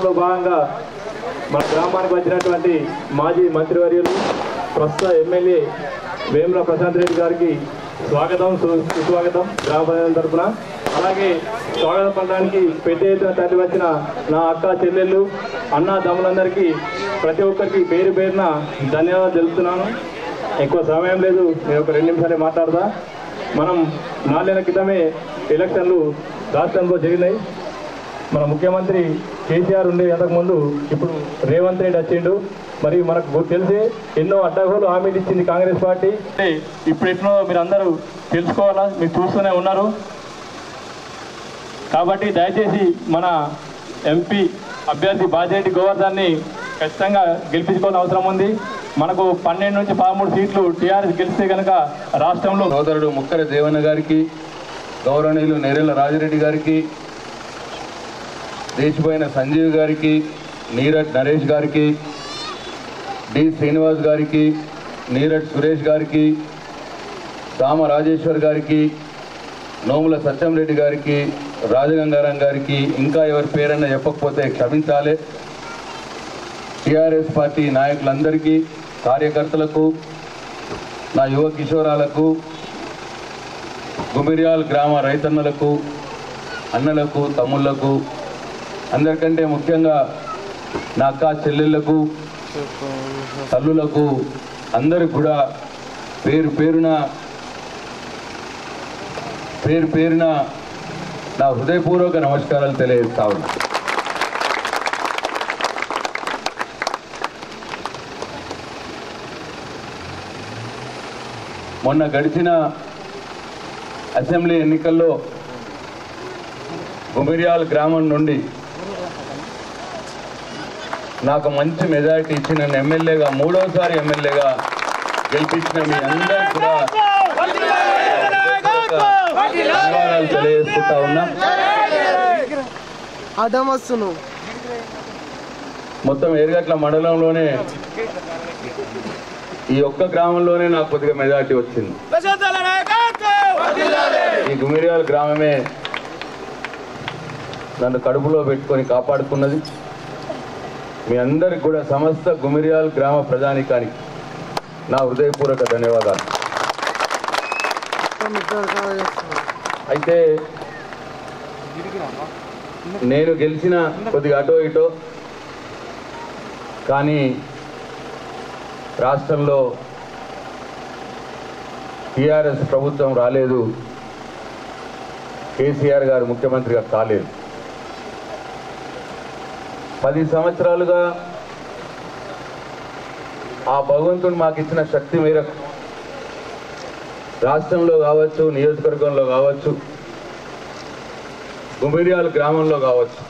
అందులో భాగంగా మన గ్రామానికి వచ్చినటువంటి మాజీ మంత్రివర్యులు ప్రస్తుత ఎమ్మెల్యే వేముల ప్రశాంత్ రెడ్డి గారికి స్వాగతం సుస్వాగతం గ్రామ ప్రజల తరఫున. అలాగే స్వాగతం పడడానికి పెద్ద ఎత్తున తరలి వచ్చిన నా అక్క చెల్లెళ్ళు అన్న తమ్ములందరికీ ప్రతి ఒక్కరికి పేరు పేరున ధన్యవాదాలు తెలుపుతున్నాను. ఎక్కువ సమయం లేదు, నేను ఒక 2 నిమిషాలే మాట్లాడదా. మనం 4 నెలల క్రితమే ఎలక్షన్లు రాష్ట్రంలో జరిగినాయి. మన ముఖ్యమంత్రి కేసీఆర్ ఉండే అంతకుముందు ఇప్పుడు రేవంత్ రెడ్డి వచ్చిండు. మరి మనకు తెలిసి ఎన్నో అడ్డగోలు హామీలు ఇచ్చింది కాంగ్రెస్ పార్టీ. ఇప్పుడు ఎట్లా మీరు అందరూ తెలుసుకోవాలా, మీరు చూస్తూనే ఉన్నారు. కాబట్టి దయచేసి మన ఎంపీ అభ్యర్థి బాజిరెడ్డి గోవర్ధన్ని ఖచ్చితంగా గెలిపించుకోవాల్సిన అవసరం ఉంది. మనకు 12 నుంచి 13 సీట్లు టీఆర్ఎస్ గెలిస్తే కనుక రాష్ట్రంలో సోదరుడు ముక్కర దేవన్న గారికి, గౌరవనీయులు నేరెళ్ల రాజిరెడ్డి గారికి, దేశపోయిన సంజీవ్ గారికి, నీరట్ నరేష్ గారికి, డి శ్రీనివాస్ గారికి, నీరట్ సురేష్ గారికి, సామ రాజేశ్వర్ గారికి, నోముల సత్యంరెడ్డి గారికి, రాజగంగారాం గారికి, ఇంకా ఎవరి పేరన్నా చెప్పకపోతే క్షమించాలి. టీఆర్ఎస్ పార్టీ నాయకులందరికీ, కార్యకర్తలకు, నా యువ కిషోరాలకు, గుమిర్యాల్ గ్రామ రైతన్నలకు, అన్నలకు, తమ్ముళ్లకు, అందరికంటే ముఖ్యంగా నా అక్క చెల్లెళ్లకు, తల్లులకు అందరికి కూడా పేరు పేరున నా హృదయపూర్వక నమస్కారాలు తెలియజేస్తా ఉన్నా. మొన్న గడిచిన అసెంబ్లీ ఎన్నికల్లో గుమిర్యాల్ గ్రామం నుండి నాకు మంచి మెజారిటీ ఇచ్చి నన్ను ఎమ్మెల్యేగా 3వసారి ఎమ్మెల్యేగా గెలిపించిన మీ అందరికీ కూడా ధన్యవాదాలు తెలియజేసుకుంటా ఉన్నా. మొత్తం ఎర్గట్ల మండలంలోనే ఈ ఒక్క గ్రామంలోనే నాకు కొద్దిగా మెజారిటీ వచ్చింది. ఈ గుమిర్యాల్ గ్రామమే నన్ను కడుపులో పెట్టుకొని కాపాడుకున్నది. మీ అందరికి కూడా సమస్త గుమిర్యాల్ గ్రామ ప్రజానికానికి నా హృదయపూర్వక ధన్యవాదాలు. అయితే నేను గెలిచిన కొద్దిగా అటో ఇటో, కానీ రాష్ట్రంలో టీఆర్ఎస్ ప్రభుత్వం రాలేదు, కేసీఆర్ గారు ముఖ్యమంత్రిగా కాలేదు. 10 సంవత్సరాలుగా ఆ భగవంతుడు మాకు ఇచ్చిన శక్తి మేరకు రాష్ట్రంలో కావచ్చు, నియోజకవర్గంలో కావచ్చు, గుమిర్యాల్ గ్రామంలో కావచ్చు,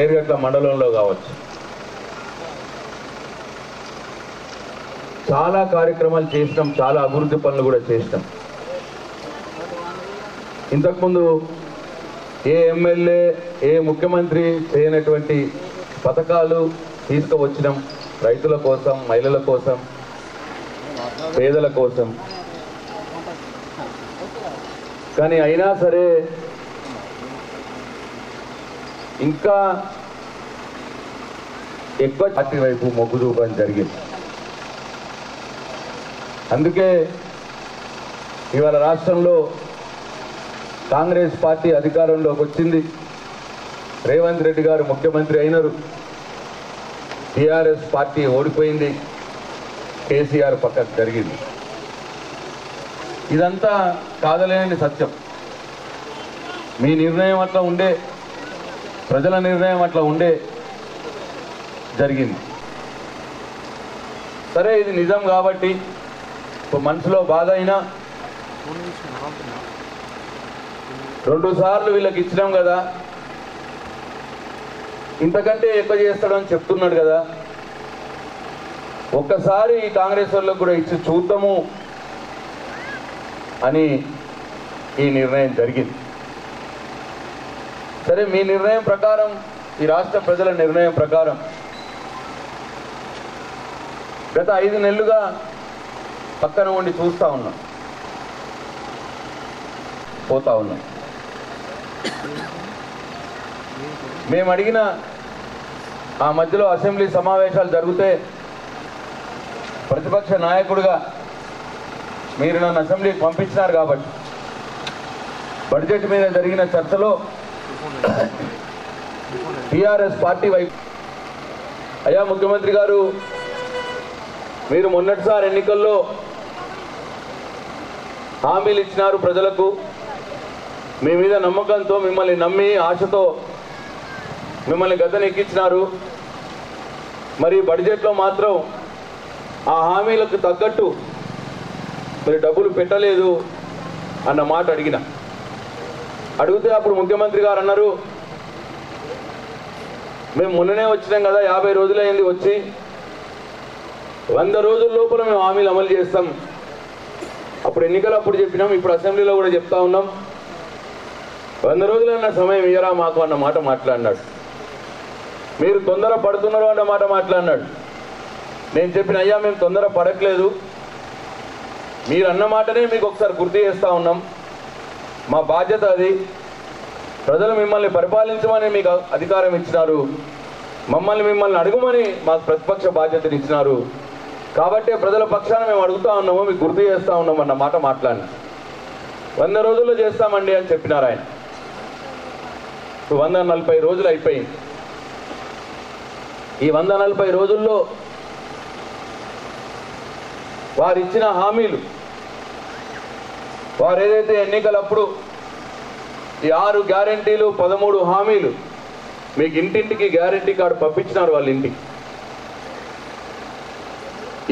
ఏర్గట్ల మండలంలో కావచ్చు, చాలా కార్యక్రమాలు చేసినాం, చాలా అభివృద్ధి పనులు కూడా చేసినాం. ఇంతకుముందు ఏ ఎమ్మెల్యే, ఏ ముఖ్యమంత్రి చేయనటువంటి పథకాలు తీసుకువచ్చినాం. రైతుల కోసం, మహిళల కోసం, పేదల కోసం. కానీ అయినా సరే ఇంకా ఎక్కువ పార్టీ వైపు మొగ్గు చూపడం జరిగింది. అందుకే ఇవాళ రాష్ట్రంలో కాంగ్రెస్ పార్టీ అధికారంలోకి వచ్చింది. రేవంత్ రెడ్డి గారు ముఖ్యమంత్రి అయినారు. టీఆర్ఎస్ పార్టీ ఓడిపోయింది, కేసీఆర్ పక్కకు జరిగింది. ఇదంతా కాదలేని సత్యం. మీ నిర్ణయం అట్లా ఉండే, ప్రజల నిర్ణయం అట్లా ఉండే జరిగింది. సరే, ఇది నిజం కాబట్టి మనసులో బాధ అయినా 2 సార్లు వీళ్ళకి ఇచ్చినాం కదా, ఇంతకంటే ఎక్కువ చేస్తాడని చెప్తున్నాడు కదా, ఒక్కసారి ఈ కాంగ్రెస్ వాళ్ళకు కూడా ఇచ్చి చూద్దాము అని ఈ నిర్ణయం జరిగింది. సరే, మీ నిర్ణయం ప్రకారం, ఈ రాష్ట్ర ప్రజల నిర్ణయం ప్రకారం గత 5 నెలలుగా పక్కన ఉండి చూస్తూ ఉన్నాం, పోతా ఉన్నాం. మేము అడిగిన ఆ మధ్యలో అసెంబ్లీ సమావేశాలు జరిగితే ప్రతిపక్ష నాయకుడిగా మీరు నన్ను అసెంబ్లీకి పంపించినారు కాబట్టి బడ్జెట్ మీద జరిగిన చర్చలో టీఆర్ఎస్ పార్టీ వైపు అయ్యా ముఖ్యమంత్రి గారు మీరు మొన్నటిసారి ఎన్నికల్లో హామీలు ఇచ్చినారు ప్రజలకు, మీ మీద నమ్మకంతో మిమ్మల్ని నమ్మి ఆశతో మిమ్మల్ని గద్దెనెక్కించినారు. మరి బడ్జెట్లో మాత్రం ఆ హామీలకు తగ్గట్టు మరి డబ్బులు పెట్టలేదు అన్న మాట అడిగితే అప్పుడు ముఖ్యమంత్రి గారు అన్నారు, మేము మొన్ననే వచ్చినాం కదా, 50 రోజులైంది వచ్చి, 100 రోజుల లోపల మేము హామీలు అమలు చేస్తాం. అప్పుడు ఎన్నికలు అప్పుడు చెప్పినాం, ఇప్పుడు అసెంబ్లీలో కూడా చెప్తా ఉన్నాం, 100 రోజులన్న సమయం ఇయ్యరా మాకు అన్న మాట మాట్లాడినాడు. మీరు తొందర పడుతున్నారు అన్న మాట మాట్లాడినాడు. నేను చెప్పిన అయ్యా మేము తొందర పడట్లేదు, మీరు అన్న మాటనే మీకు ఒకసారి గుర్తు చేస్తూ ఉన్నాం, మా బాధ్యత అది. ప్రజలు మిమ్మల్ని పరిపాలించమని మీకు అధికారం ఇచ్చినారు, మిమ్మల్ని అడుగుమని మాకు ప్రతిపక్ష బాధ్యతను ఇచ్చినారు. కాబట్టి ప్రజల పక్షాన మేము అడుగుతా ఉన్నాము, మీకు గుర్తు చేస్తూ ఉన్నాం అన్న మాట మాట్లాడిన. 100 రోజుల్లో చేస్తామండి అని చెప్పినారు ఆయన. 140 రోజులు అయిపోయింది. ఈ 140 రోజుల్లో వారు ఇచ్చిన హామీలు, వారు ఏదైతే ఎన్నికలప్పుడు ఈ 6 గ్యారెంటీలు 13 హామీలు మీకు ఇంటింటికి గ్యారెంటీ కార్డు పంపించినారు వాళ్ళ ఇంటికి.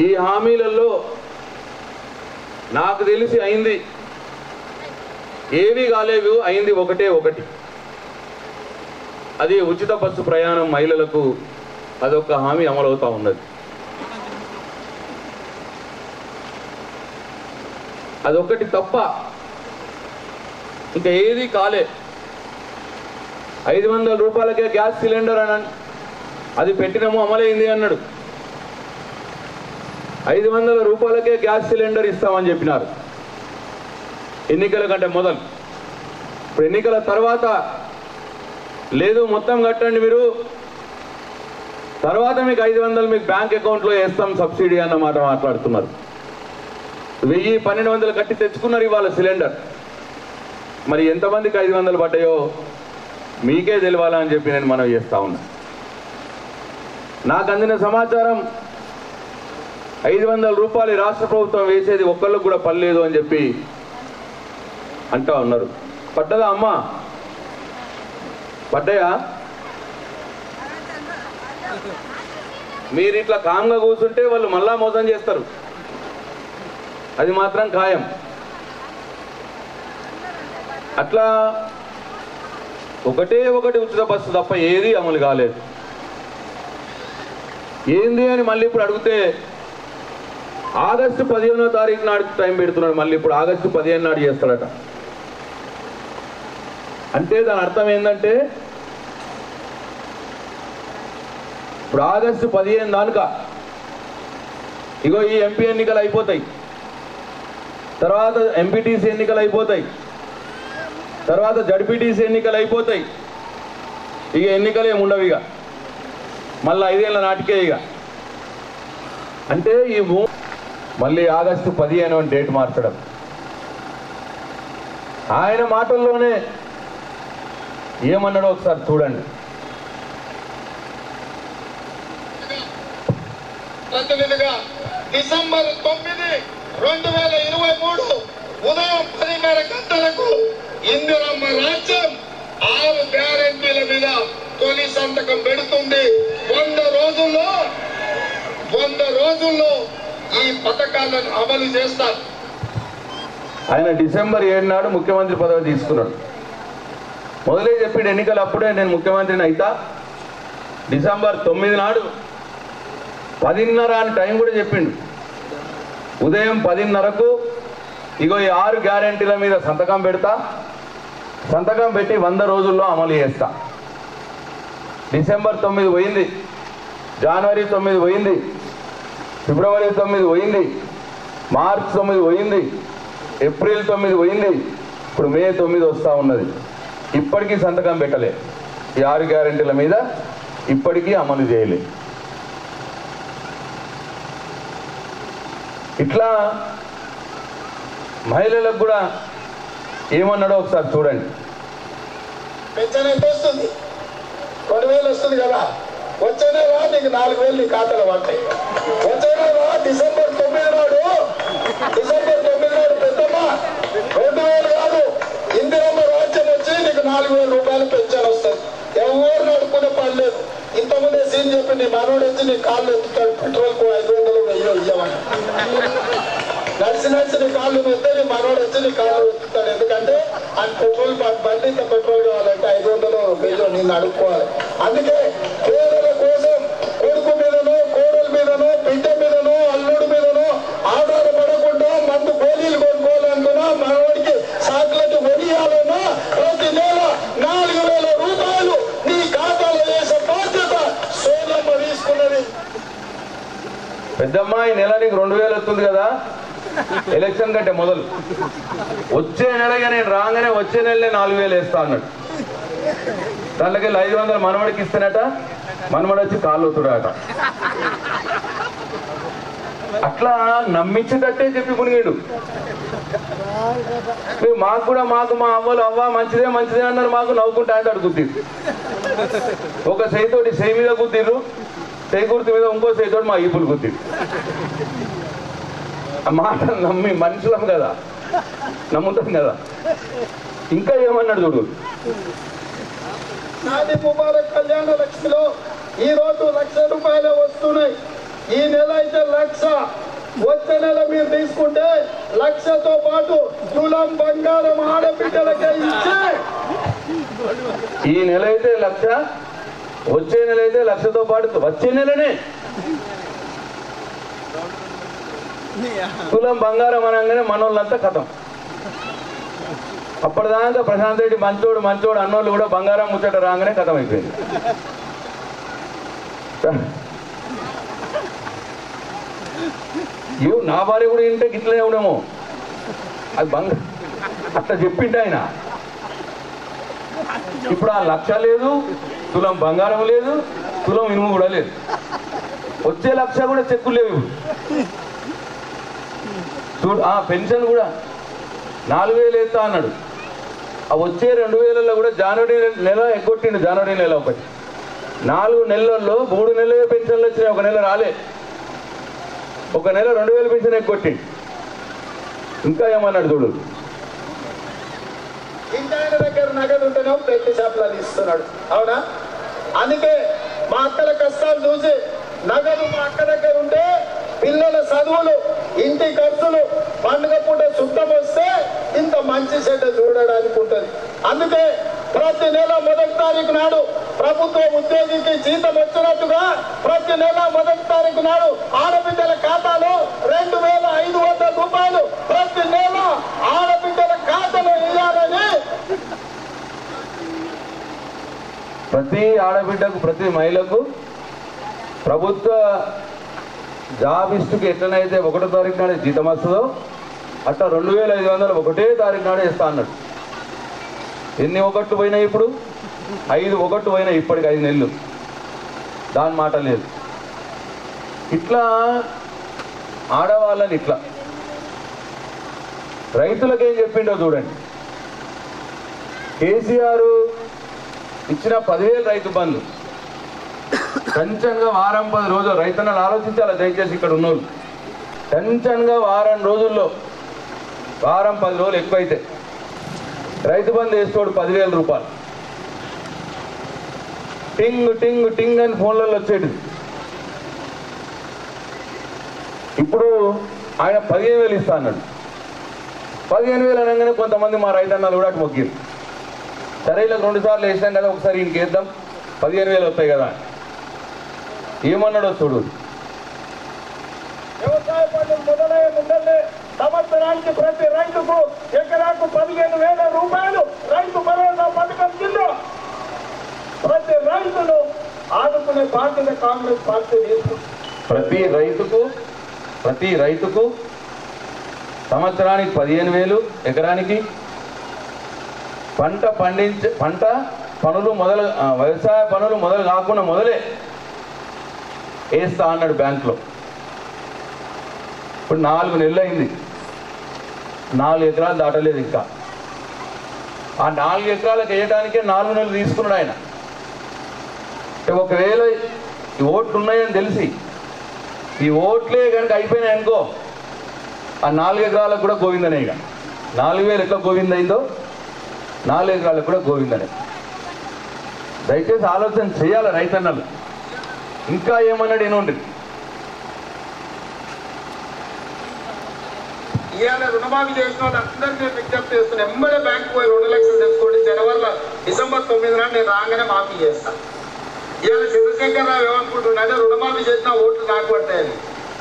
ఈ హామీలలో నాకు తెలిసి అయింది ఏవి కాలేవు, అయింది ఒకటి. అది ఉచిత బస్సు ప్రయాణం మహిళలకు, అదొక హామీ అమలవుతా ఉన్నది. అదొకటి తప్ప ఇంకా ఏది కాలే. 500 రూపాయలకే గ్యాస్ సిలిండర్ అని అది పెట్టినాము, అమలైంది అన్నాడు. 500 రూపాయలకే గ్యాస్ సిలిండర్ ఇస్తామని చెప్పినారు ఎన్నికల కంటే మొదలు. ఇప్పుడు ఎన్నికల తర్వాత లేదు మొత్తం కట్టండి మీరు, తర్వాత మీకు 500 మీకు బ్యాంక్ అకౌంట్లో వేస్తాం సబ్సిడీ అన్నమాట మాట్లాడుతున్నారు. 1000-1200 కట్టి తెచ్చుకున్నారు ఇవాళ సిలిండర్. మరి ఎంతమందికి 500 పడ్డాయో మీకే తెలియాలని చెప్పి నేను మనవి చేస్తా ఉన్నా. నాకు అందిన సమాచారం 500 రూపాయలు రాష్ట్ర ప్రభుత్వం వేసేది ఒక్కళ్ళకు కూడా పడలేదు అని చెప్పి అంటా ఉన్నారు. పడ్డదా అమ్మా? పడ్డాయా? మీరు ఇట్లా కామ్గా కూర్చుంటే వాళ్ళు మళ్ళా మోసం చేస్తారు, అది మాత్రం ఖాయం. అట్లా ఒకటి ఉచిత బస్సు తప్ప ఏది అమలు కాలేదు. ఏంది అని మళ్ళీ ఇప్పుడు అడిగితే ఆగస్టు 15వ తారీఖు నాడు టైం పెడుతున్నాడు, మళ్ళీ ఇప్పుడు ఆగస్టు 15 నాడు చేస్తాడట. అంటే దాని అర్థం ఏంటంటే ఇప్పుడు ఆగస్టు 15 దానిక ఇగో ఈ ఎంపీ ఎన్నికలు అయిపోతాయి, తర్వాత ఎంపీటీసీ ఎన్నికలు అయిపోతాయి, తర్వాత జడ్పీటీసీ ఎన్నికలు అయిపోతాయి. ఇక ఎన్నికలు ఏమి ఉండవు, ఇక మళ్ళీ 5 ఏళ్ళ నాటికే. ఇక అంటే ఈ మళ్ళీ ఆగస్టు 15 అని డేట్ మార్చడం. ఆయన మాటల్లోనే ఏమన్నాడో ఒకసారి చూడండి. ప్రతినిధిగా డిసెంబర్ 9, 2023 ఉదయం 10:30 గంటలకు ఇందిరమ్మ రాజ్యం 6 గ్యారెంటీల మీద తొలి సంతకం పెడుతుంది. 100 రోజుల్లో ఈ పథకాలను అమలు చేస్తారు. ఆయన డిసెంబర్ 7 నాడు ముఖ్యమంత్రి పదవి తీసుకున్నాడు. మొదలే చెప్పాడు ఎన్నికలు అప్పుడే నేను ముఖ్యమంత్రిని అయితా. డిసెంబర్ 9 నాడు 10:30 అని టైం కూడా చెప్పిండు. ఉదయం 10:30కు ఇగో ఈ 6 గ్యారెంటీల మీద సంతకం పెడతా, సంతకం పెట్టి 100 రోజుల్లో అమలు చేస్తా. డిసెంబర్ 9 పోయింది, జనవరి 9 పోయింది, ఫిబ్రవరి 9 పోయింది, మార్చ్ 9 పోయింది, ఏప్రిల్ 9 పోయింది, ఇప్పుడు మే 9 వస్తూ ఉన్నది. ఇప్పటికీ సంతకం పెట్టలే. ఈ 6 గ్యారెంటీల మీద ఇప్పటికీ అమలు చేయలేదు. ఇట్లా మహిళలకు కూడా ఏమన్నాడో ఒకసారి చూడండి. పెన్షన్ ఎంత వస్తుంది? 20,000 వస్తుంది కదా. వచ్చే నెల నీకు 4,000 నీ ఖాతాలో పడతాయి. వచ్చే నెల డిసెంబర్ 9 నాడు పెద్దమ్మ 2,000 కాదు, ఇందిరమ్మ రాజ్యం వచ్చి నీకు 4,000 రూపాయలు పెన్షన్ వస్తుంది. ఎవరు నడుపుకునే పని లేదు. ఇంతకుముందే సీన్ చెప్పి నీ మనోడు వచ్చి నీ కాళ్ళు ఎత్తుతాడు, పెట్రోల్కు 500 1000 ఇవ్వమని. నడిచి నీ కాళ్ళు ఎత్తే నీ మనోడు వచ్చి నీ కాళ్ళు ఎత్తుతాడు. ఎందుకంటే ఆయన పెట్రోల్ బండి ఇంత పెట్రోల్ కావాలంటే 500 1000 నేను అడుక్కోవాలి. అందుకే పేదల కోసం కొడుకు మీదనో కోడల మీదనో బిడ్డ మీదనో అల్లుడి మీదనో ఆధారపడకుండా మందు గోళీలు కొనుక్కోవాలనుకున్నా మనవాడికి చాక్లెట్ కొనియాలన్నా ప్రతి నెల 4,000 రూపాయలు నీ ఖాతాలో వేసే బాధ్యత సోనమ్మ తీసుకున్నది. పెద్దమ్మ ఈ నెల నీకు 2,000 వస్తుంది కదా, ఎలక్షన్ కంటే మొదలు వచ్చే నెలగా నేను రాగానే వచ్చే నెలనే 4,000 వేస్తా అన్నాడు. దాంట్లోకి 500 మనవడికి ఇస్తానట, మనవడు వచ్చి కాళ్ళు అవుతాడట. అట్లా నమ్మించేటట్టే చెప్పి మునిగాడు. మాకు కూడా మా అవ్వలు అవ్వ మంచిదే అన్నారు, మాకు నవ్వుకుంటా అంటే అడుగుద్ది. ఒక చేయితోటి చేయి మీద గుద్దిర్రు, చేయి గుర్తు మీద ఇంకో చేయితోటి మా ఈపులు గుద్దిరు. ఆ మాట నమ్మి మనుషులం కదా, నమ్ముతాం కదా. ఇంకా ఏమన్నాడు చూడు. నాది ముబారక్ కళ్యాణ లక్ష్మిలో ఈ రోజు 1,00,000 రూపాయలు వస్తున్నాయి. ఈ నెల అయితే 1,00,000, వచ్చే నెల మీరు తీసుకుంటే 1,00,000తో పాటు తులం బంగారం ఆడబిడ్డలకే ఇచ్చే. ఈ నెల అయితే 1,00,000, వచ్చే నెల అయితే 1,00,000తో పాటు వచ్చే నెలనే తులం బంగారం అనగానే మనోళ్ళంతా కథం. అప్పటిదాకా ప్రశాంత్ రెడ్డి మంచోడు అన్నోళ్ళు కూడా బంగారం ముచ్చట రాగానే కథం అయిపోయింది. నా భార్య కూడా ఇంటే గిట్లనే ఉండేమో, అది అట్లా చెప్పిండు ఆయన. ఇప్పుడు ఆ 1,00,000 లేదు, తులం బంగారం లేదు, తులం ఇనుము కూడా లేదు. వచ్చే 1,00,000 కూడా చెక్కులు లేవు. చూడు, పెన్షన్ కూడా 4,000 వేస్తా అన్నాడు. ఆ వచ్చే 2,000లో కూడా జనవరి నెల ఎగ్గొట్టిండు. జనవరి నెల ఒకటి 4 నెలల్లో 3 నెలలే పెన్షన్లు వచ్చినాయి, ఒక నెల రాలే. ఒక నెల 2,000 పెన్షన్ ఎగ్గొట్టిండు. ఇంకా ఏమన్నాడు చూడు. ఇంటి ఆయన దగ్గర నగదు ఉంటేనే పెళ్లి షాపులు ఇస్తున్నాడు. అవునా? అందుకే మా అక్కల కష్టాలు చూసి నగదు మా అక్క దగ్గర ఉంటే పిల్లల చదువులు, ఇంటి ఖర్చులు, పండుగ పూట చుట్టం వస్తే ఇంత మంచి చెడ్డ చూడడానికి ఉంటుంది. అందుకే ప్రతి నెల 1వ తారీఖు నాడు ప్రభుత్వ ఉద్యోగికి జీతం వచ్చినట్టుగా ప్రతి నెల 1వ తారీఖు నాడు ఆడబిడ్డల ఖాతాలో 2,500 రూపాయలు ప్రతి నెల ఆడబిడ్డల ఖాతాలో వేయాలని ప్రతి ఆడబిడ్డకు, ప్రతి మహిళకు ప్రభుత్వ జాబిస్టుకి ఎట్లనైతే 1వ తారీఖు నాడు జీతం వస్తుందో అట్లా 2,500 ఒకటే తారీఖు నాడు వేస్తా అన్నాడు. ఎన్ని ఒకట్లు పోయినాయి? ఇప్పుడు 5 ఒకట్లు పోయినాయి. ఇప్పటికి 5 నెలలు దాని మాట లేదు. ఇట్లా ఆడవాళ్ళని ఇట్లా రైతులకేం చెప్పిండో చూడండి. కేసీఆర్ ఇచ్చిన 10,000 రైతు బంధు టెన్షన్గా వారం 10 రోజులు రైతన్నలు ఆలోచించాలి దయచేసి ఇక్కడ ఉన్నోళ్ళు. టెన్షన్గా వారం రోజుల్లో, వారం 10 రోజులు ఎక్కువైతే రైతు బంధు వేసుకోడు 10,000 రూపాయలు. టింగ్ టింగ్ టింగ్ అని ఫోన్లలో వచ్చేది. ఇప్పుడు ఆయన 15,000 ఇస్తా అన్నాడు. 15,000 అనగానే కొంతమంది మా రైతన్నలు కూడా అటు మొగ్గిరు. సరే ఇలా 2 సార్లు వేసినాం కదా, ఒకసారి ఇంకేద్దాం 15,000 వస్తాయి కదా. ఏమన్నాడో చూడు. వ్యవసాయ పనులు మొదలయ్యే ముందల్లే సంవత్సరానికి ప్రతి రైతుకు ఎకరాకు 15,000 రూపాయలు రైతు భరోసా పథకం కింద ప్రతి రైతును ఆదుకునే బాధ్యత కాంగ్రెస్ పార్టీ తీసుకుంది. ప్రతి రైతుకు సంవత్సరానికి 15,000 ఎకరానికి పంట వ్యవసాయ పనులు మొదలు కాకుండా మొదలే వేస్తా అన్నాడు బ్యాంకులో. ఇప్పుడు 4 నెలలు అయింది, 4 ఎకరాలు దాటలేదు ఇంకా. ఆ 4 ఎకరాలకు వేయడానికే 4 నెలలు తీసుకున్నాడు ఆయన. ఒకవేళ ఈ ఓట్లు ఉన్నాయని తెలిసి ఈ ఓట్లే కనుక అయిపోయినాయి అనుకో, ఆ 4 ఎకరాలకు కూడా గోవిందనే. ఇక 4,000 ఎట్లా గోవిందైందో 4 ఎకరాలకు కూడా గోవిందనే. దయచేసి ఆలోచన చేయాలి రైతన్నలు. ఇంకా ఏమన్నాడు ఏనుండి, ఇవాళ రుణమాఫీ చేసిన వాళ్ళందరికీ నేను విజ్ఞప్తి చేస్తున్నా, ఎంబడే బ్యాంకు పోయి 2 లక్షలు తెచ్చుకోండి. జనవరిలో డిసెంబర్ 9 నాడు నేను రాగానే మాఫీ చేస్తాను. ఇవాళ చంద్రశేఖరరావు ఏమనుకుంటున్నాడే రుణమాఫీ చేసిన ఓట్లు నాకు పట్టాయని.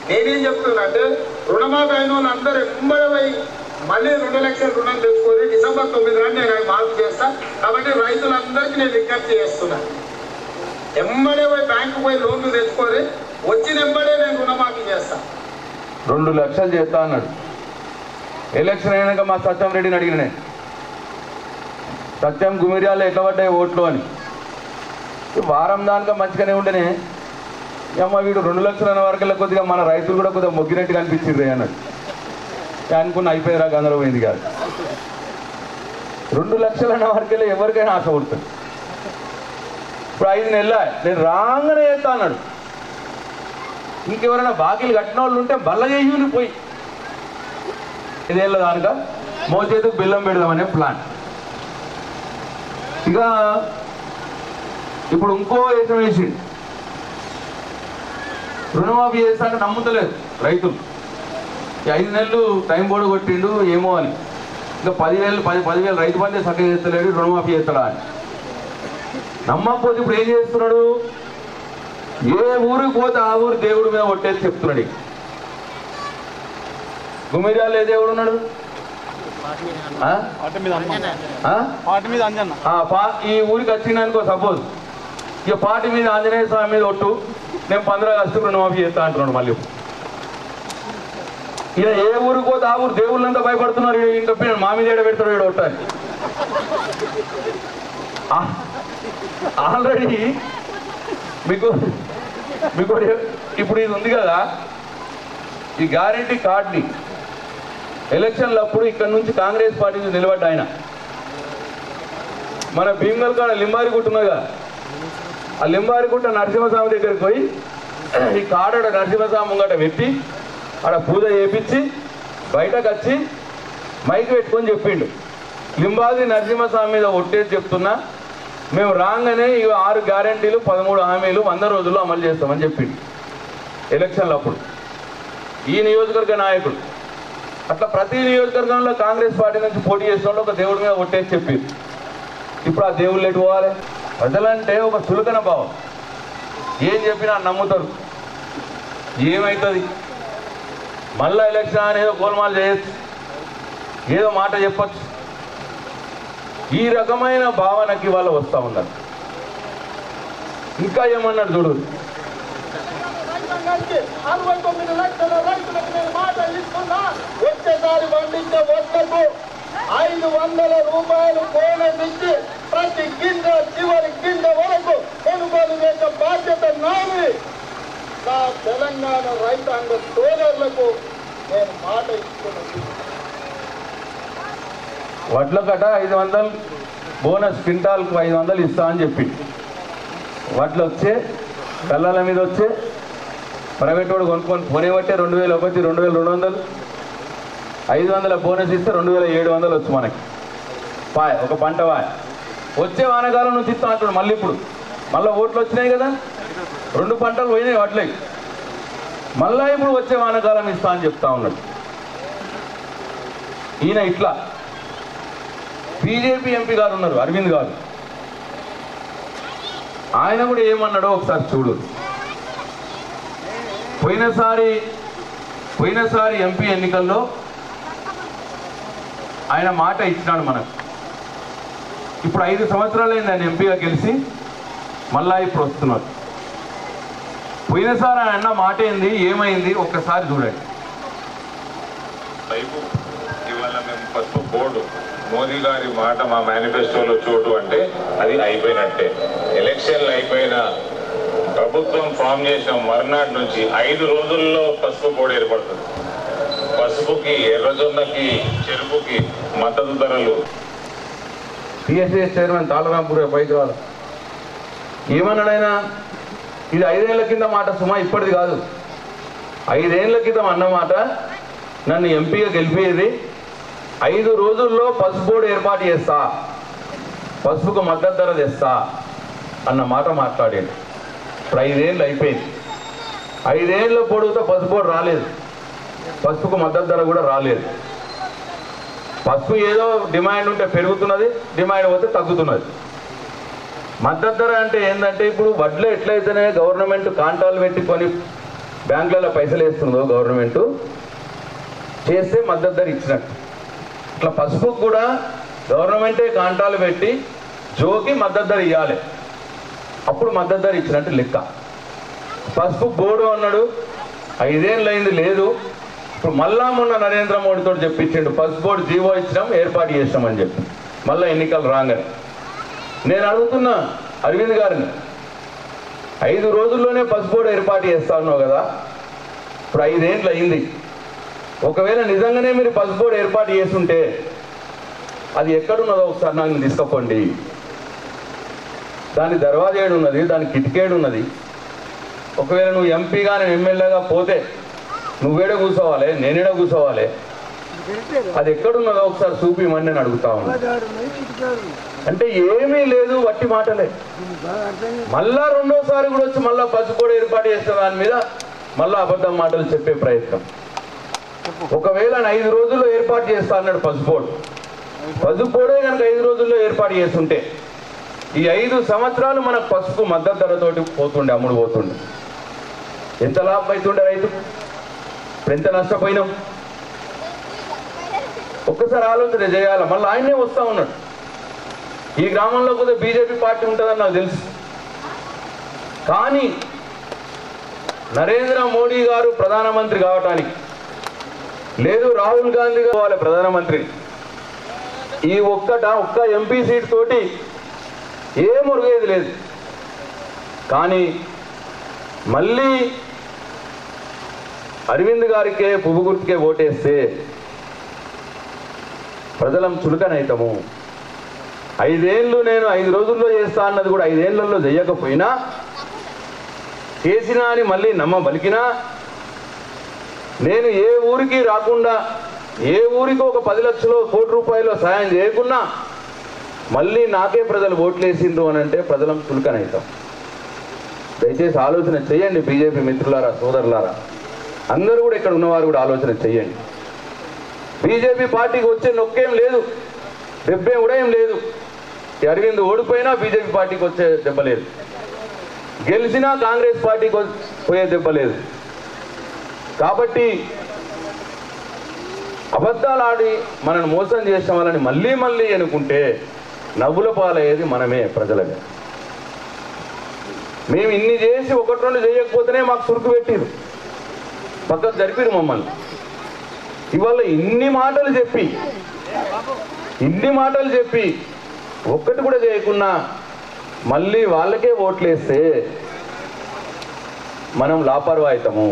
నేనేం చెప్తున్నా అంటే రుణమాఫీ అయిన వాళ్ళందరూ ఎంబడే పోయి మళ్ళీ 2 లక్షల రుణం తెచ్చుకొని డిసెంబర్ 9 నాడు నేను మాఫీ చేస్తాను. కాబట్టి రైతులందరికీ నేను విజ్ఞప్తి చేస్తున్నా, ఎంబడే పోయి బ్యాంకు పోయి లోన్లు తెచ్చుకొని వచ్చిన ఎంబడే నేను రుణమాఫీ చేస్తాను. 2 లక్షలు చేస్తా అన్నాడు. ఎలక్షన్ అయినాక మా సత్యం రెడ్డిని అడిగిన నేను, సత్యం గుమిర్యాలు ఎట్లా పడ్డాయి ఓట్లు అని. వారం దానిక మంచిగానే ఉండనే, అమ్మ వీడు 2 లక్షల వరకల్లా కొద్దిగా మన రైతులు కూడా కొద్దిగా మొగ్గినట్టుగా అనిపించింది అన్నాడు. అనుకున్న అయిపోయిరా గందరూ పోయింది కాదు. 2 లక్షల వరకెళ్ళి ఎవరికైనా ఆశ పడుతుంది. ఇప్పుడు 5 నెలల నేను రాగానే చేస్తా అన్నాడు. ఇంకెవరైనా బాకీలు కట్టిన వాళ్ళు ఉంటే బల్ల చేయుని పోయి 5 ఏళ్ళ దానిక మోచేతుకు బెల్లం పెడదామనే ప్లాన్. ఇక ఇప్పుడు ఇంకో వేషం వేసి రుణమాఫీ చేస్తాక నమ్ముతలేదు రైతులు. 5 నెలలు టైం బోర్డు కొట్టిండు ఏమో అని. ఇంకా 10,000 రైతు బంధే చక్కగా చేస్తలేడు, రుణమాఫీ చేస్తాడా అని నమ్మకపోతే ఇప్పుడు ఏం చేస్తున్నాడు, ఏ ఊరికి పోతే ఆ ఊరు దేవుడి మీద కొట్టేసి చెప్తున్నాడు. గుమిర్యాలు ఏ దేవుడు ఉన్నాడు, ఈ ఊరికి వచ్చిందనుకో సపోజ్, ఇక పాటి మీద ఆంజనేయ స్వామి మీద ఒట్టు, నేను 15 ఆగస్టు రుణమాఫీ చేస్తా అంటున్నాడు. మళ్ళీ ఇక ఏ ఊరికి పోతే ఆ ఊరు దేవుళ్ళంతా భయపడుతున్నారు. ఇంకా మా మీద ఏడ పెడతాడు వీడు ఒట్టు అని. ఆల్రెడీ మీకు ఇప్పుడు ఇది ఉంది కదా, ఈ గ్యారెంటీ కార్డుని ఎలక్షన్లప్పుడు ఇక్కడ నుంచి కాంగ్రెస్ పార్టీ నిలబడ్డ ఆయన మన భీమగల్ కాడ లింబారిగుట్ట ఉన్నదా, ఆ లింబారిగుట్ట నరసింహస్వామి దగ్గరికి పోయి ఈ కాడ నరసింహస్వామి ముంగట పెట్టి ఆడ పూజ చేయించి బయటకు వచ్చి మైక్ పెట్టుకొని చెప్పిండు, లింబాద్రి నరసింహస్వామి మీద ఒట్టేసి చెప్తున్నా, మేము రాగానే ఇక 6 గ్యారెంటీలు 13 హామీలు 100 రోజుల్లో అమలు చేస్తామని చెప్పిండు ఎలక్షన్లు అప్పుడు. ఈ నియోజకవర్గ నాయకుడు అట్లా ప్రతి నియోజకవర్గంలో కాంగ్రెస్ పార్టీ నుంచి పోటీ చేసిన వాళ్ళు ఒక దేవుడి మీద ఒట్టేసి చెప్పిండు. ఇప్పుడు ఆ దేవుళ్ళు ఎటు పోవాలి? ప్రజలంటే ఒక చులకన భావం, ఏం చెప్పినా నమ్ముతారు. ఏమవుతుంది మళ్ళా ఎలక్షన్ అనేదో గోల్మాల్ చేయొచ్చు, ఏదో మాట చెప్పచ్చు. ఈ రకమైన భావనకి వాళ్ళు వస్తూ ఉన్నారు. ఇంకా ఏమన్నాడు చూడు, 69 లక్షల రైతులకు నేను మాట ఇస్తున్నా, వచ్చేసారి పండించే వడ్లకు 500 రూపాయలు బోనస్ ఇచ్చి ప్రతి గింజ చివరి గింజ వరకు కొనుగోలు చేసే బాధ్యత నాది. నా తెలంగాణ రైతాంగ సోదరులకు నేను మాట ఇస్తున్నాను. వడ్ల కట 500 బోనస్, క్వింటాల్కు 500 ఇస్తా అని చెప్పి వడ్లు వచ్చే కళ్ళల మీద వచ్చే ప్రైవేట్ వాడు కొనుక్కొని పోనేబట్టే 2,000 ఒకటి 2,200 500 బోనస్ ఇస్తే 2,700 వచ్చు మనకి పాయ, ఒక పంట పాయ. వచ్చే వానకాలం నుంచి ఇస్తా అంటాడు. మళ్ళీ ఇప్పుడు మళ్ళీ ఓట్లు వచ్చినాయి కదా, 2 పంటలు పోయినాయి వడ్లకి, మళ్ళీ ఇప్పుడు వచ్చే వానకాలం ఇస్తా అని చెప్తా ఉన్నాడు ఈయన. ఇట్లా బీజేపీ ఎంపీ గారు ఉన్నారు అరవింద్ గారు, ఆయన కూడా ఏమన్నాడో ఒకసారి చూడు. పోయినసారి ఎంపీ ఎన్నికల్లో ఆయన మాట ఇచ్చినాడు మనకు. ఇప్పుడు 5 సంవత్సరాలు అయింది ఆయన ఎంపీగా గెలిచి, మళ్ళా ఇప్పుడు వస్తున్నారు. పోయినసారి ఆయన మాట ఏంది, ఏమైంది ఒక్కసారి చూడండి. వైపు ఈ ఇవాళ మేము పసుపు బోర్డు మోదీ గారి మాట మా మేనిఫెస్టోలో చోటు అంటే అది అయిపోయినట్టే. ఎలక్షన్లు అయిపోయిన ప్రభుత్వం ఫామ్ చేసిన మర్నాటి నుంచి 5 రోజుల్లో పసుపు బోర్డు ఏర్పడుతుంది. పసుపుకి, ఎర్రజొన్నకి, చెరుకుకి మద్దతు ధరలు. టీఎస్ఎస్ చైర్మన్ తాళరాంపూర్ పైకి రావాలి. ఏమన్నాడైనా ఇది 5 ఏళ్ల కింద మాట సుమా, ఇప్పటిది కాదు. 5 ఏళ్ల క్రితం అన్నమాట, నన్ను ఎంపీగా గెలిపేది 5 రోజుల్లో పసుపు బోర్డు ఏర్పాటు చేస్తా, పసుపుకు మద్దతు ధర తెస్తా అన్న మాట మాట్లాడాడు. ఇప్పుడు 5 ఏళ్ళు అయిపోయింది. 5 ఏళ్ళ పొడుగుతో పసుపు బోర్డు రాలేదు, పసుపుకు మద్దతు ధర కూడా రాలేదు. పసుపు ఏదో డిమాండ్ ఉంటే పెరుగుతున్నది, డిమాండ్ పోతే తగ్గుతున్నది. మద్దతు ధర అంటే ఏంటంటే ఇప్పుడు వడ్లు ఎట్లయితేనే గవర్నమెంట్ కాంటాలు పెట్టుకొని బ్యాంకులలో పైసలు వేస్తుందో గవర్నమెంట్ చేస్తే మద్దతు ధర ఇచ్చినట్టు, ఇట్లా పసుపుకు కూడా గవర్నమెంటే కాంటాలు పెట్టి జోకి మద్దతు ధర ఇవ్వాలి, అప్పుడు మద్దతు ధర ఇచ్చినట్టు లెక్క. పసుపు బోర్డు అన్నాడు, 5 ఏళ్ళు అయింది లేదు. ఇప్పుడు మళ్ళా మొన్న నరేంద్ర మోడీతో చెప్పించిండు పసుపు బోర్డు జీవో ఇచ్చినాం, ఏర్పాటు చేసినామని చెప్పి, మళ్ళీ ఎన్నికలు రాగానే. నేను అడుగుతున్నా అరవింద్ గారిని, 5 రోజుల్లోనే పసుపు బోర్డు ఏర్పాటు చేస్తా ఉన్నావు కదా, ఇప్పుడు 5 ఏళ్ళు అయింది. ఒకవేళ నిజంగానే మీరు పసుపు బోర్డు ఏర్పాటు చేస్తుంటే అది ఎక్కడున్నదో ఒకసారి నాకు తీసుకపోండి. దాని దర్వాజేడు ఉన్నది, దాని కిటికేడు ఉన్నది. ఒకవేళ నువ్వు ఎంపీగా నేను ఎమ్మెల్యేగా పోతే నువ్వేడ కూర్చోవాలి, నేనేడ కూర్చోవాలి, అది ఎక్కడున్నదో ఒకసారి చూపిమని నేను అడుగుతా ఉన్నా. అంటే ఏమీ లేదు, వట్టి మాటలే. మళ్ళా రెండోసారి కూడా వచ్చి మళ్ళా పసుపు బోర్డు ఏర్పాటు చేసిన దాని మీద మళ్ళా అబద్ధం మాటలు చెప్పే ప్రయత్నం. ఒకవేళ 5 రోజుల్లో ఏర్పాటు చేస్తా అన్నాడు పసుపు బోర్డు. పసుపు బోర్డే కనుక 5 రోజుల్లో ఏర్పాటు చేస్తుంటే ఈ 5 సంవత్సరాలు మనకు పసుపు మద్దతు ధరతోటి పోతుండే, అమ్ముడు పోతుండే. ఎంత లాభం అవుతుండే రైతు, ఇప్పుడు ఎంత నష్టపోయినాం ఒక్కసారి ఆలోచన చేయాలి. మళ్ళీ ఆయనే వస్తూ ఉన్నాడు. ఈ గ్రామంలో కూడా బీజేపీ పార్టీ ఉంటుందని నాకు తెలుసు, కానీ నరేంద్ర మోడీ గారు ప్రధానమంత్రి కావటానికి లేదు, రాహుల్ గాంధీ కావాలి ప్రధానమంత్రి, ఈ ఒక్క ఎంపీ సీట్ తోటి ఏ మురుగేది లేదు. కానీ మళ్ళీ అరవింద్ గారికే పువ్వు గుర్తుకే ఓటేస్తే ప్రజలం చులకనైతాము. 5 ఏళ్ళు నేను 5 రోజుల్లో చేస్తా అన్నది కూడా 5 ఏళ్లలో చేయకపోయినా, చేసినా అని మళ్ళీ నమ్మబలికినా, నేను ఏ ఊరికి రాకుండా ఏ ఊరికి ఒక 10 లక్షలు, 1 కోటి రూపాయలు సాయం చేయకున్నా మళ్ళీ నాకే ప్రజలు ఓట్లేసిండ్రు అని అంటే ప్రజలం చులకనైతాం. దయచేసి ఆలోచన చేయండి బీజేపీ మిత్రులారా, సోదరులారా, అందరూ కూడా ఇక్కడ ఉన్నవారు కూడా ఆలోచన చేయండి. బీజేపీ పార్టీకి వచ్చే నొక్కేం లేదు, దెబ్బేం కూడా ఏం లేదు. అరవింద్ ఓడిపోయినా బీజేపీ పార్టీకి వచ్చే దెబ్బ లేదు, గెలిచినా కాంగ్రెస్ పార్టీకి పోయే దెబ్బ లేదు. కాబట్టి అబద్ధాలు ఆడి మనల్ని మోసం చేసిన వాళ్ళని మళ్ళీ మళ్ళీ ఎన్నుకుంటే నవ్వుల పాలయ్యేది మనమే, ప్రజలమే. మేము ఇన్ని చేసి 1-2 చేయకపోతేనే మాకు సురుకు పెట్టిరు, పక్కకు జరిపిరు మమ్మల్ని. ఇవాళ ఇన్ని మాటలు చెప్పి ఒక్కటి కూడా చేయకున్నా మళ్ళీ వాళ్ళకే ఓట్లేస్తే మనం లాపర్వాయితము,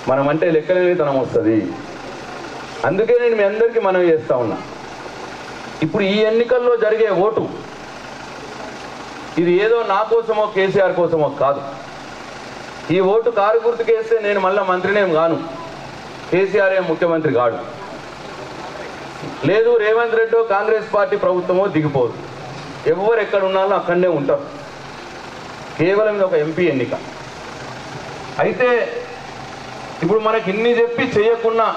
మనం అంటే లెక్కలేనితనం వస్తుంది. అందుకే నేను మీ అందరికీ మనవి చేస్తా ఉన్నా, ఇప్పుడు ఈ ఎన్నికల్లో జరిగే ఓటు ఇది ఏదో నా కోసమో కేసీఆర్ కోసమో కాదు. ఈ ఓటు కారు గుర్తుకేస్తే నేను మళ్ళీ మంత్రినేం గాను, కేసీఆర్ ఏం ముఖ్యమంత్రి కాడు, లేదు రేవంత్ రెడ్డి కాంగ్రెస్ పార్టీ ప్రభుత్వమో దిగిపోదు. ఎవరు ఎక్కడ ఉన్నారో అక్కడనే ఉంటారు. కేవలం ఇది ఒక ఎంపీ ఎన్నిక. అయితే ఇప్పుడు మనకి ఇన్ని చెప్పి చేయకున్నా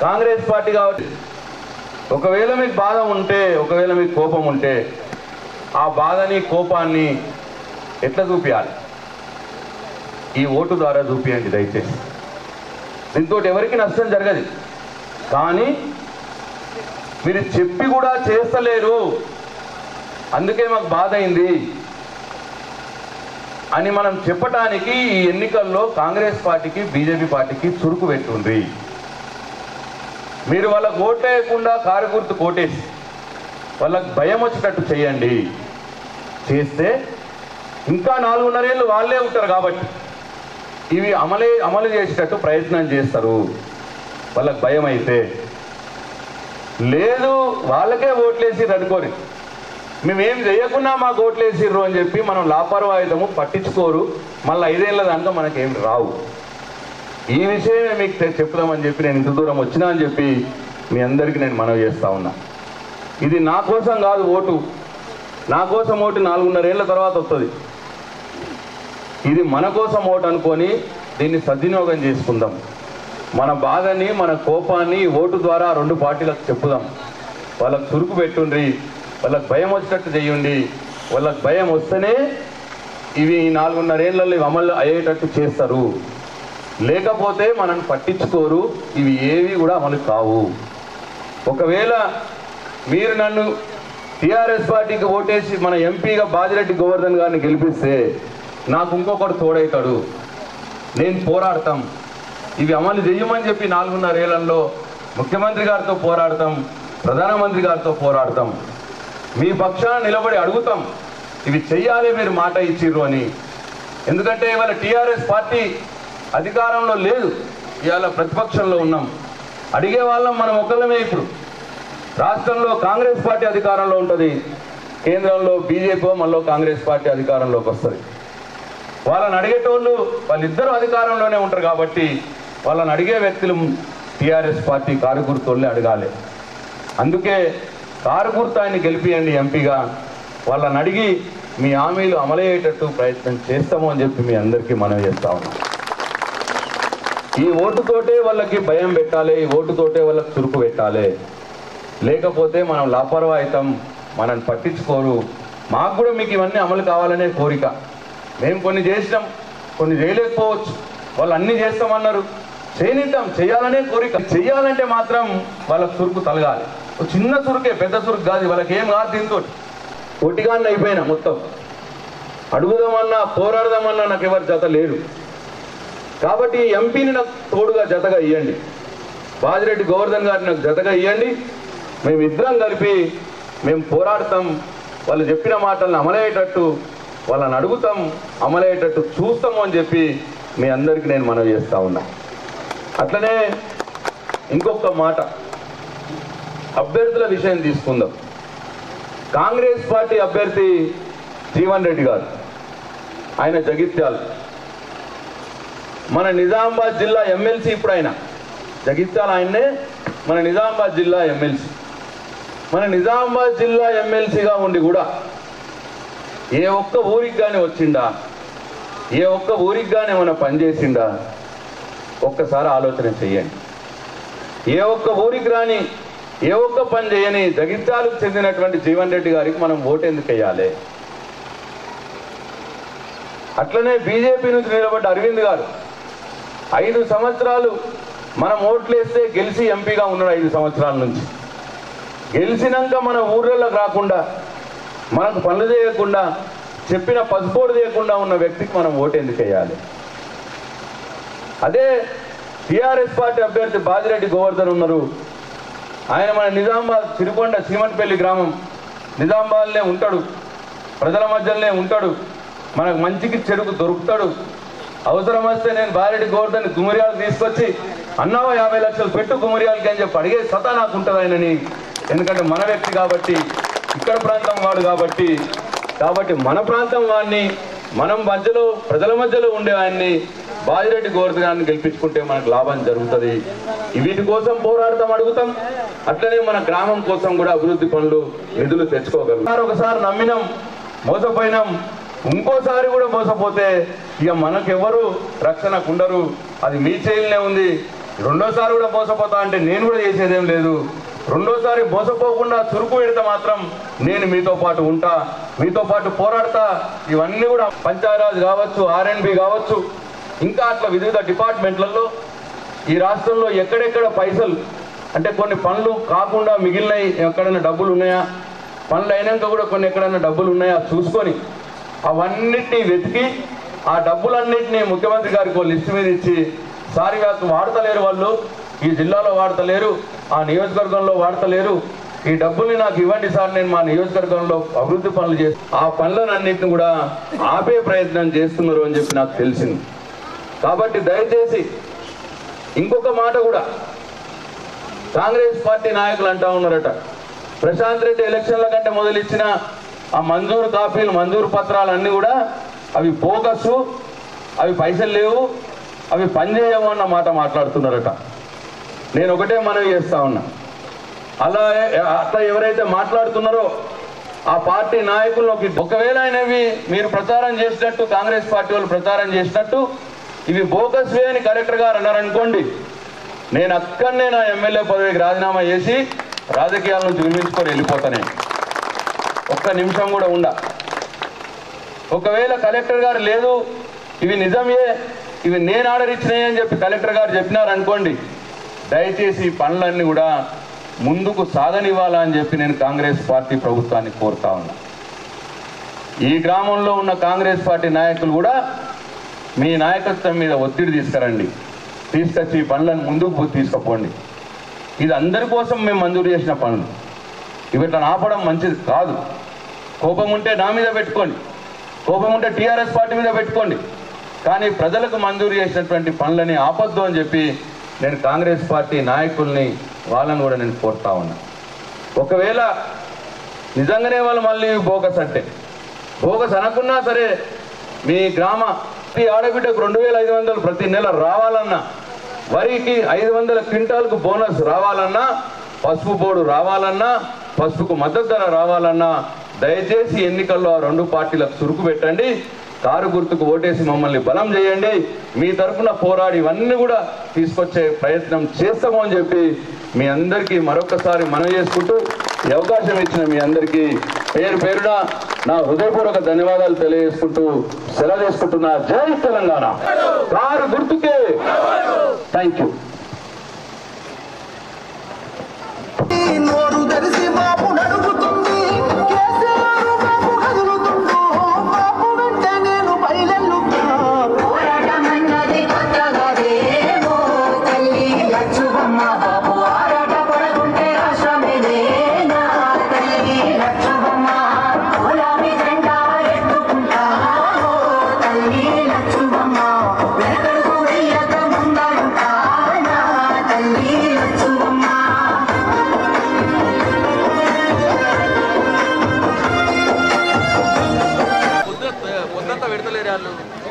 కాంగ్రెస్ పార్టీ కాబట్టి ఒకవేళ మీకు బాధ ఉంటే, ఒకవేళ మీకు కోపం ఉంటే ఆ బాధని కోపాన్ని ఎట్లా చూపించాలి? ఈ ఓటు ద్వారా చూపించండి దయచేసి. దీంతో ఎవరికి నష్టం జరగదు. కానీ మీరు చెప్పి కూడా చేస్తలేరు, అందుకే మాకు బాధ అయింది అని మనం చెప్పటానికి ఈ ఎన్నికల్లో కాంగ్రెస్ పార్టీకి బీజేపీ పార్టీకి చురుకు పెట్టుంది. మీరు వాళ్ళకు ఓటేయకుండా కారు గుర్తు కోటేసి వాళ్ళకు భయం వచ్చేటట్టు చేయండి. చేస్తే ఇంకా 4.5 ఏళ్ళు వాళ్ళే ఉంటారు కాబట్టి ఇవి అమలు చేసేటట్టు ప్రయత్నం చేస్తారు. వాళ్ళకి భయం అయితే లేదు, వాళ్ళకే ఓట్లేసిర్రు అనుకోని మేమేం చేయకుండా మాకు ఓట్లేసిర్రు అని చెప్పి మనం లాపర్వాయితము పట్టించుకోరు. మళ్ళీ 5 ఏళ్ళ దాంట్లో మనకేం రావు. ఈ విషయమే మీకు చెప్దామని చెప్పి నేను ఇంత దూరం వచ్చినా అని చెప్పి మీ అందరికీ నేను మనవి చేస్తా ఉన్నా. ఇది నా కోసం కాదు ఓటు, నా కోసం ఓటు 4.5 ఏళ్ళ తర్వాత వస్తుంది. ఇది మన కోసం ఓటు అనుకొని దీన్ని సద్వినియోగం చేసుకుందాం. మన బాధని మన కోపాన్ని ఓటు ద్వారా 2 పార్టీలకు చెప్పుదాం. వాళ్ళకు చురుకు పెట్టుండ్రి, వాళ్ళకి భయం వచ్చేటట్టు చేయండి. వాళ్ళకి భయం వస్తేనే ఇవి 4.5 ఏళ్ళలో అమలు అయ్యేటట్టు చేస్తారు. లేకపోతే మనం పట్టించుకోరు. ఇవి ఏవి కూడా అమలు కావు. ఒకవేళ మీరు నన్ను టీఆర్ఎస్ పార్టీకి ఓటేసి మన ఎంపీగా బాజిరెడ్డి గోవర్ధన్ గారిని గెలిపిస్తే నాకు ఇంకొకటి తోడవుతాడు. నేను పోరాడతాం, ఇవి అమలు చేయమని చెప్పి 4.5 ఏళ్లలో ముఖ్యమంత్రి గారితో పోరాడతాం, ప్రధానమంత్రి గారితో పోరాడతాం, మీ పక్షాన నిలబడి అడుగుతాం ఇవి చెయ్యాలి మీరు మాట ఇచ్చిర్రు అని. ఎందుకంటే ఇవాళ టీఆర్ఎస్ పార్టీ అధికారంలో లేదు, ఇవాళ ప్రతిపక్షంలో ఉన్నాం. అడిగే వాళ్ళం మనం ఒకళ్ళమే. ఇప్పుడు రాష్ట్రంలో కాంగ్రెస్ పార్టీ అధికారంలో ఉంటుంది, కేంద్రంలో బీజేపీ మళ్ళీ కాంగ్రెస్ పార్టీ అధికారంలోకి వస్తుంది. వాళ్ళని అడిగేటోళ్ళు వాళ్ళిద్దరూ అధికారంలోనే ఉంటారు కాబట్టి వాళ్ళని అడిగే వ్యక్తులు టీఆర్ఎస్ పార్టీ కారు గుర్తుల్ని అడగాలి. అందుకే కారు గుర్తు ఆయన్ని గెలిపియండి ఎంపీగా. వాళ్ళని అడిగి మీ హామీలు అమలయ్యేటట్టు ప్రయత్నం చేస్తాము అని చెప్పి మీ అందరికీ మనవి చేస్తా ఉన్నాం. ఈ ఓటుతోటే వాళ్ళకి భయం పెట్టాలి, ఈ ఓటుతోటే వాళ్ళకి చురుకు పెట్టాలి. లేకపోతే మనం లాపర్వాయితం, మనల్ని పట్టించుకోరు. మాకు కూడా మీకు ఇవన్నీ అమలు కావాలనే కోరిక. మేము కొన్ని చేసినాం, కొన్ని చేయలేకపోవచ్చు. వాళ్ళు అన్నీ చేస్తామన్నారు, చేయనిద్దాం, చేయాలనే కోరిక. చెయ్యాలంటే మాత్రం వాళ్ళకి చురుకు తలగాలి. చిన్న చురుకే, పెద్ద చురుకు కాదు. వాళ్ళకి ఏం కాదు. దీంతో ఒట్టిగాన్ని అయిపోయినా మొత్తం. అడుగుదామన్నా పోరాడదామన్నా నాకు ఎవరు జత లేరు. కాబట్టి ఎంపీని నాకు తోడుగా జతగా ఇవ్వండి, బాజిరెడ్డి గోవర్ధన్ గారిని నాకు జతగా ఇవ్వండి. మేమిద్దరం కలిపి మేము పోరాడతాం. వాళ్ళు చెప్పిన మాటలను అమలయ్యేటట్టు వాళ్ళని అడుగుతాం, అమలయ్యేటట్టు చూస్తాము అని చెప్పి మీ అందరికీ నేను మనవి చేస్తా ఉన్నా. అట్లనే ఇంకొక మాట, అభ్యర్థుల విషయం తీసుకుందాం. కాంగ్రెస్ పార్టీ అభ్యర్థి జీవన్ రెడ్డి గారు, ఆయన జగిత్యాల, మన నిజామాబాద్ జిల్లా ఎమ్మెల్సీ. ఇప్పుడు ఆయన జగిత్యాల ఆయన్నే మన నిజామాబాద్ జిల్లా ఎమ్మెల్సీ. మన నిజామాబాద్ జిల్లా ఎమ్మెల్సీగా ఉండి కూడా ఏ ఒక్క ఊరికి కానీ వచ్చిండా, ఏ ఒక్క ఊరికి కానీ ఏమైనా పనిచేసిండా ఒక్కసారి ఆలోచన చెయ్యండి. ఏ ఒక్క ఊరికి రాని, ఏ ఒక్క పని చేయని జగిత్యాలకు చెందినటువంటి జీవన్ రెడ్డి గారికి మనం ఓటు ఎందుకు వేయాలి? అట్లనే బీజేపీ నుంచి నిలబడ్డ అరవింద్ గారు 5 సంవత్సరాలు మనం ఓట్లు వేస్తే గెలిచి ఎంపీగా ఉన్నాడు. 5 సంవత్సరాల నుంచి గెలిచినాక మన ఊర్లలోకి రాకుండా, మనకు పనులు చేయకుండా, చెప్పిన పసుపోటు చేయకుండా ఉన్న వ్యక్తికి మనం ఓటు ఎందుకు వేయాలి? అదే టీఆర్ఎస్ పార్టీ అభ్యర్థి బాజిరెడ్డి గోవర్ధన్ ఉన్నారు. ఆయన మన నిజామాబాద్ సిరికొండ సీమంట్పల్లి గ్రామం, నిజామాబాద్నే ఉంటాడు, ప్రజల మధ్యలోనే ఉంటాడు, మనకు మంచికి చెడుకు దొరుకుతాడు. అవసరం వస్తే నేను బాజిరెడ్డి గోవర్ధన్ గుమ్మరియాలు తీసుకొచ్చి అన్నావా 50 లక్షలు పెట్టు గుమ్మరియాలకి అని చెప్పి అడిగే సతా నాకు ఉంటుంది ఆయనని. ఎందుకంటే మన వ్యక్తి కాబట్టి, ఇక్కడ ప్రాంతం వాడు కాబట్టి మన ప్రాంతం వాడిని, మనం మధ్యలో ప్రజల మధ్యలో ఉండే ఆయన్ని బాజిరెడ్డి గోవర్ధన్ గారిని గెలిపించుకుంటే మనకు లాభం జరుగుతుంది. వీటి కోసం పోరాడతాం, అడుగుతాం. అట్లనే మన గ్రామం కోసం కూడా అభివృద్ధి పనులు, నిధులు తెచ్చుకోగలం. ఒకసారి నమ్మినాం, మోసపోయినాం, ఇంకోసారి కూడా మోసపోతే ఇక మనకెవరు రక్షణకు ఉండరు. అది మీ చేయిలనే ఉంది. రెండోసారి కూడా మోసపోతా అంటే నేను కూడా చేసేదేం లేదు. రెండోసారి మోసపోకుండా చురుకు పెడితే మాత్రం నేను మీతో పాటు ఉంటా, మీతో పాటు పోరాడతా. ఇవన్నీ కూడా పంచాయరాజ్ కావచ్చు, R&B కావచ్చు, ఇంకా అట్లా వివిధ డిపార్ట్మెంట్లలో ఈ రాష్ట్రంలో ఎక్కడెక్కడ పైసలు అంటే కొన్ని పనులు కాకుండా మిగిలినవి ఎక్కడైనా డబ్బులు ఉన్నాయా, పనులు అయినాక కూడా కొన్ని ఎక్కడైనా డబ్బులు ఉన్నాయా చూసుకొని అవన్నిటినీ వెతికి ఆ డబ్బులన్నింటినీ ముఖ్యమంత్రి గారికి లిస్టు మీద ఇచ్చి, సారీ వాడతలేరు, వాళ్ళు ఈ జిల్లాలో వాడతలేరు, ఆ నియోజకవర్గంలో వాడతలేరు, ఈ డబ్బుల్ని నాకు ఇవ్వండి సార్, నేను మా నియోజకవర్గంలో అభివృద్ధి పనులు చేసి ఆ పనులన్నింటిని కూడా ఆపే ప్రయత్నం చేస్తున్నారు అని చెప్పి నాకు తెలిసింది. కాబట్టి దయచేసి ఇంకొక మాట కూడా కాంగ్రెస్ పార్టీ నాయకులు అంటా ఉన్నారట, ప్రశాంత్ రెడ్డి ఎలక్షన్ల కంటే మొదలిచ్చిన ఆ మంజూరు కాపీలు మంజూరు పత్రాలు అన్నీ కూడా అవి బోగసు, అవి పైసలు లేవు, అవి పనిచేయవు అన్న మాట మాట్లాడుతున్నారట. నేను ఒకటే మనవి చేస్తా ఉన్నా, అట్లా ఎవరైతే మాట్లాడుతున్నారో ఆ పార్టీ నాయకుల్లోకి ఒకవేళ అయినవి మీరు ప్రచారం చేసినట్టు, కాంగ్రెస్ పార్టీ వాళ్ళు ప్రచారం చేసినట్టు ఇవి బోగస్వే అని కలెక్టర్ గారు అన్నారనుకోండి, నేను అక్కడనే నా ఎమ్మెల్యే పదవికి రాజీనామా చేసి రాజకీయాల నుంచి విరమించుకొని వెళ్ళిపోతానే, ఒక్క నిమిషం కూడా ఉండ. ఒకవేళ కలెక్టర్ గారు లేదు ఇవి నిజమే, ఇవి నేను ఆర్డర్ ఇచ్చినాయి అని చెప్పి కలెక్టర్ గారు చెప్పినారనుకోండి, దయచేసి ఈ పనులన్నీ కూడా ముందుకు సాగనివ్వాలా అని చెప్పి నేను కాంగ్రెస్ పార్టీ ప్రభుత్వాన్ని కోరుతా ఉన్నా. ఈ గ్రామంలో ఉన్న కాంగ్రెస్ పార్టీ నాయకులు కూడా మీ నాయకత్వం మీద ఒత్తిడి తీసుకురండి, తీసుకొచ్చి ఈ పనులను ముందుకు తీసుకుపోండి. ఇది అందరి కోసం మేము మంజూరు చేసిన పనులు, ఇవి ఇట్లా ఆపడం మంచిది కాదు. కోపం ఉంటే నా మీద పెట్టుకోండి, కోపం ఉంటే టీఆర్ఎస్ పార్టీ మీద పెట్టుకోండి, కానీ ప్రజలకు మంజూరు చేసినటువంటి పనులని ఆపొద్దు అని చెప్పి నేను కాంగ్రెస్ పార్టీ నాయకుల్ని వాళ్ళని కూడా నేను కోరుతా ఉన్నా. ఒకవేళ నిజంగానే వాళ్ళు మళ్ళీ బోగస్ అంటే, బోగస్ అనుకున్నా సరే మీ గ్రామ ఆడబిడ్డకు 2500 ప్రతి నెల రావాలన్నా, వరికి 500 క్వింటాలకు బోనస్ రావాలన్నా, పసుపు బోర్డు రావాలన్నా, పసుపుకు మద్దతు ధర రావాలన్నా దయచేసి ఎన్నికల్లో ఆ రెండు పార్టీలకు చురుకు పెట్టండి, కారు గుర్తుకు ఓటేసి మమ్మల్ని బలం చేయండి, మీ తరఫున పోరాడి ఇవన్నీ కూడా తీసుకొచ్చే ప్రయత్నం చేస్తాము అని చెప్పి మీ అందరికీ మరొకసారి మనవి చేసుకుంటూ ఈ అవకాశం ఇచ్చిన మీ అందరికీ పేరు పేరున నా హృదయపూర్వక ధన్యవాదాలు తెలియజేసుకుంటూ సెలవు చేసుకుంటున్నా. జై తెలంగాణ, కారు గుర్తుకే. Thank you.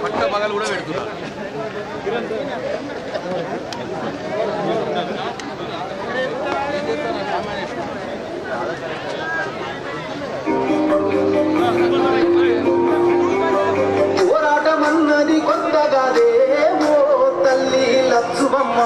పట్ట మగలు కూడా పెడుతున్నారు. పోరాటమన్నది కొత్తగాదే ఓ తల్లి లచ్చువమ్మ.